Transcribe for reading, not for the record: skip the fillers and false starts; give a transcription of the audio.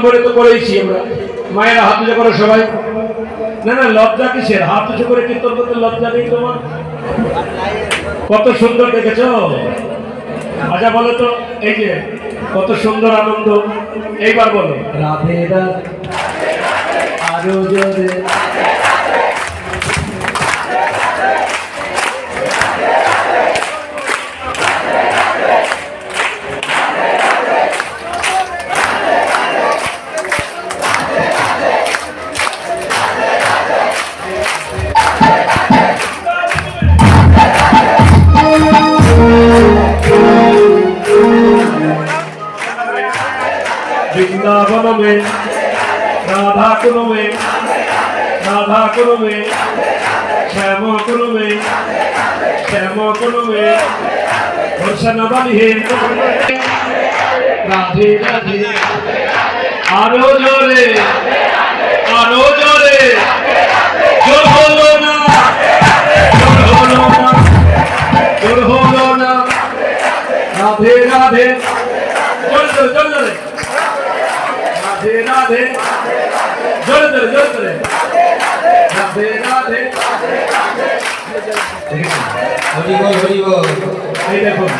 করে তো করেইছি আমরা। মায়েরা হাত উঁচু করো সবাই। না না, লজ্জা কিসের? হাত উঁচু করে কীর্তন করতে লজ্জা নেই তোমার? কত সুন্দর দেখেছো। আচ্ছা বলো তো, এই যে কত সুন্দর আনন্দ। এইবার বলো রাধে রাধে, আরো জোরে। वृंदावन में राधा कुल में, राधा कुल में श्याम कुल में, श्याम कुल में भूषण बनी है। राधे राधे, आरो जोरे, आरो जोरे, जोर होलो ना, जोर होलो ना, जोर होलो ना। राधे राधे, जोर जोर जोर जोरे। राधे राधे, जोर जोर जोर जोरे। राधे राधे। हरि बोल हरि बोल। এই দেখুন